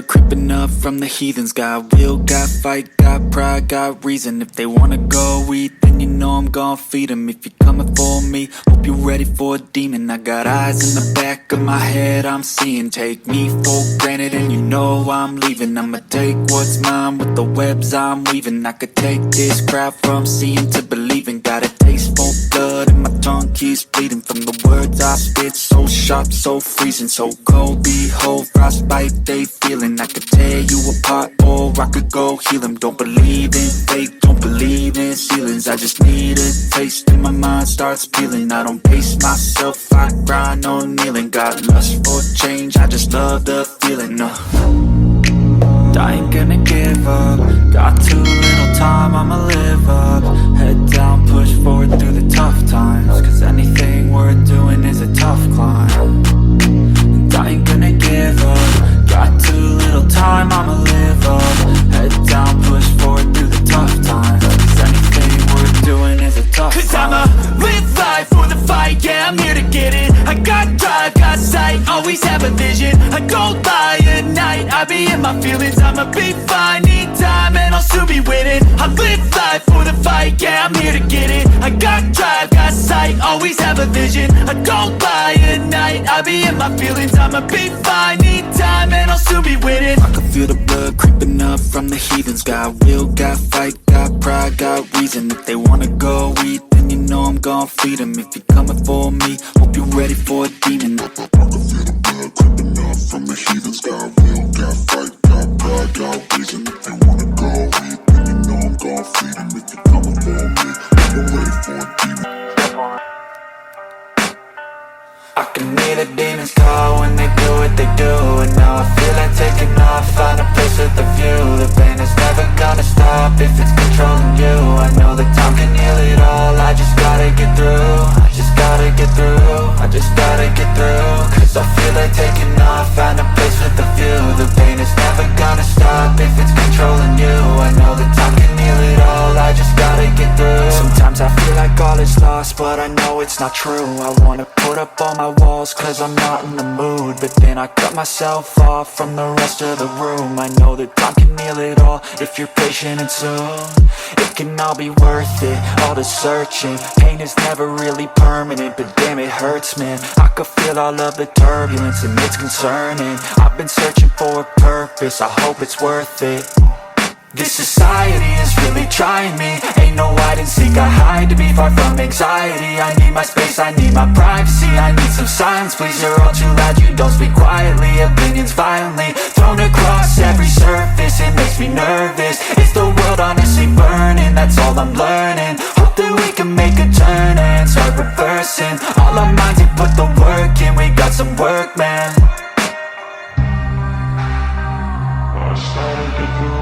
blood creeping up from the heathens. Got will, got fight, got pride, got reason. If they wanna go eat, then you know I'm gon' feed them. If you're coming for me, hope you're ready for a demon. I got eyes in the back of my head, I'm seeing. Take me for granted and you know I'm leaving. I'ma take what's mine with the webs I'm weaving. I could take this crowd from seeing to believing. Got a taste for blood and my tongue keeps bleeding from the words I spit. So sharp, so freezing, so cold. Behold, frostbite they feeling. I could tear you apart or I could go heal them. Don't believe in fate, don't believe in ceilings. I just need a taste and my mind starts peeling. I don't pace myself, I grind on kneeling. Got lust for change, I just love the feeling. I ain't gonna give up. Got too little time, I'ma live up. Head down, push forward through the tough times. Cause anything worth doing is a tough climb. And I ain't gonna give up. Got too little time, I'ma live up. Head down, push forward through the tough times. Cause anything worth doing is a tough climb. Cause I'ma live life for the fight, yeah, I'm here to get it. I got drive, got sight, always have a vision. I go by at night, I be in my feelings. I'ma be fine, need time, and I'll soon be winning. I live life for the fight, yeah, I'm here to get it. I got drive, got sight, always have a vision. I go by at night, I be in my feelings. I'ma be fine, need time, and I'll soon be winning. I can feel the blood creeping up from the heathens. Got will, got fight, got pride, got reason. If they wanna go eat, then you know I'm gon' feed them. If you're coming for me, hope you're ready for a demon. I can feel the blood creeping up from the heathens. Got will, got fight, got pride, got reason. If they wanna go eat, then you know I'm gon' feed them. If you're coming for me, hope you're ready for a demon. I can hear the demons call when they do what they do. And now I feel like taking off, find a place with a view. The pain is never gonna stop if it's controlling you. I know that time can heal it all, I just gotta get through. I just gotta get through, I just gotta get through. Cause I feel like taking off, find a place with a view. The pain is never gonna stop if it's controlling you. I know that time can heal it all, I just gotta get through. Sometimes I feel like all is lost, but I know it's not true. I wanna put up all my walls cause I'm not in the mood. But then I cut myself off from the rest of the room. I know that time can heal it all if you're patient and soon. It can all be worth it, all the searching. Pain is never really permanent, but damn it hurts, man. I could feel all of the turbulence and it's concerning. I've been searching for a purpose, I hope it's worth it. This society is really trying me. Ain't no hide and seek, I hide to be far from anxiety. I need my space, I need my privacy. I need some silence, please, you're all too loud. You don't speak quietly, opinions violently thrown across every surface. It makes me nervous, is the world honestly burning? That's all I'm learning. Hope that we can make a turn and start reversing. All our minds and put the work in, we got some work, man. I started to grow.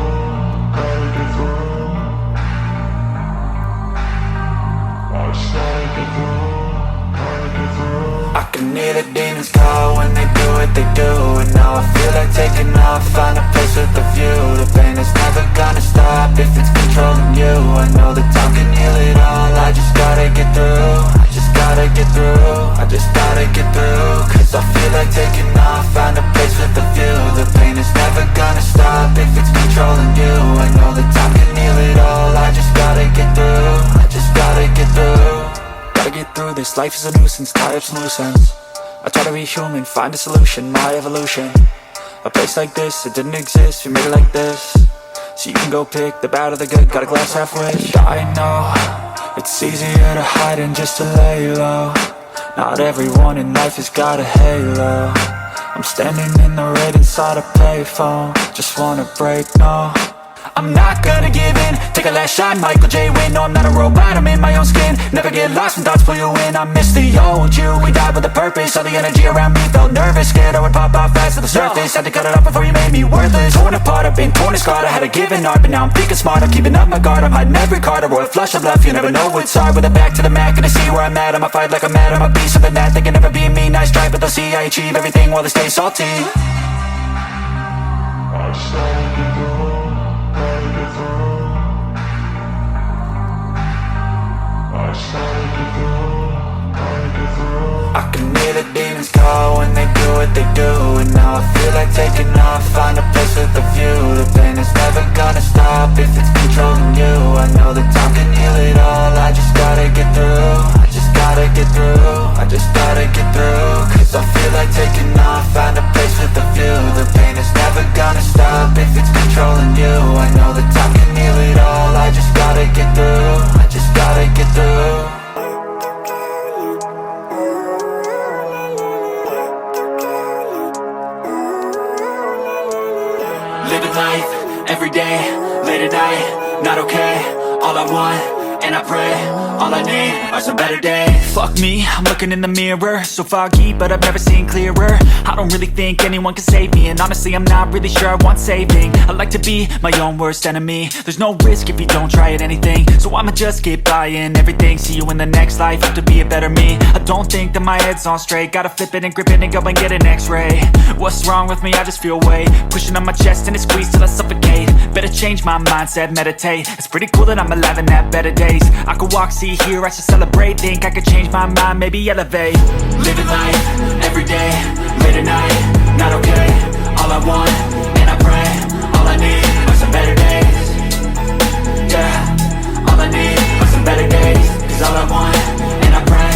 I can hear the demons call when they do what they do. And now I feel like taking off, find a place with a view. The pain is never gonna stop if it's controlling you. I know that time can heal it all, I just gotta get through. I just gotta get through, I just gotta get through. Cause I feel like taking off, find a place with a view. The pain is never gonna stop if it's controlling you. I know that time can heal it all, I just gotta get through. I just gotta get through. Gotta get through this, life is a nuisance, tie up some loose ends. I try to be human, find a solution, my evolution. A place like this, it didn't exist, we made it like this. So you can go pick the bad or the good, got a glass half wish. I know, it's easier to hide than just to lay low. Not everyone in life has got a halo. I'm standing in the red inside a payphone. Just wanna break, no, I'm not gonna give in. Take a last shot, Michael J. Win. No, I'm not a robot, I'm in my own skin. Never get lost when thoughts pull you in. I miss the old you, we died with a purpose. All the energy around me felt nervous, scared I would pop out fast to the surface. Had to cut it off before you made me worthless. Torn apart, I've been torn and scarred. I had a given art, but now I'm thinking smart. I'm keeping up my guard, I'm hiding every card. A royal flush of love, you never know what's hard. With a back to the mat, gonna see where I'm at. I'ma fight like I'm mad, I'm a piece of the net. They can never be me, nice try, but they'll see I achieve everything while they stay salty. I started to grow. I can hear the demons call when they do what they do. And now I feel like taking off, find a place with a view. The pain is never gonna stop if it's controlling you. I know that time can heal it all, I just gotta get through. I just gotta get through, I just gotta get through. Cause I feel like taking off, find a place with a view. The pain is never gonna stop if it's controlling you. I know that time can heal it all, I just gotta get through. I just gotta get through. Living life, everyday, late at night, not okay. All I want, and I pray, all I need are some better days. Fuck me, I'm looking in the mirror, so foggy, but I've never seen clearer. I don't really think anyone can save me, and honestly I'm not really sure I want saving. I like to be my own worst enemy. There's no risk if you don't try at anything, so I'ma just keep buying everything. See you in the next life, have to be a better me. I don't think that my head's on straight, gotta flip it and grip it and go and get an x-ray. What's wrong with me? I just feel weight pushing on my chest and it squeezes till I suffocate. Better change my mindset, meditate. It's pretty cool that I'm alive and have better days. I could walk, see, hear, I should celebrate. Think I could change my mind, maybe elevate. Living life, everyday, late at night, not okay. All I want, and I pray, all I need are some better days. Yeah, all I need are some better days. Cause all I want, and I pray,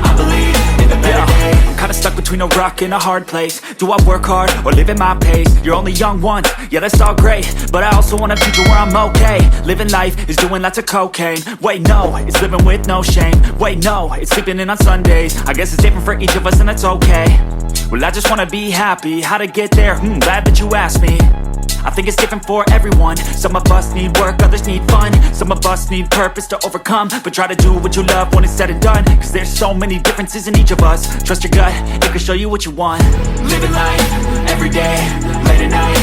I believe in the better days. I'm kinda stuck between a rock and a hard place. Do I work hard or live at my pace? You're only young once, yeah that's all great, but I also want a future where I'm okay. Living life is doing lots of cocaine. Wait no, it's living with no shame. Wait no, it's sleeping in on Sundays. I guess it's different for each of us and that's okay. Well I just wanna be happy, how to get there? Glad that you asked me. I think it's different for everyone. Some of us need work, others need fun. Some of us need purpose to overcome. But try to do what you love when it's said and done. Cause there's so many differences in each of us. Trust your gut, it can show you what you want. Living life, everyday, late at night,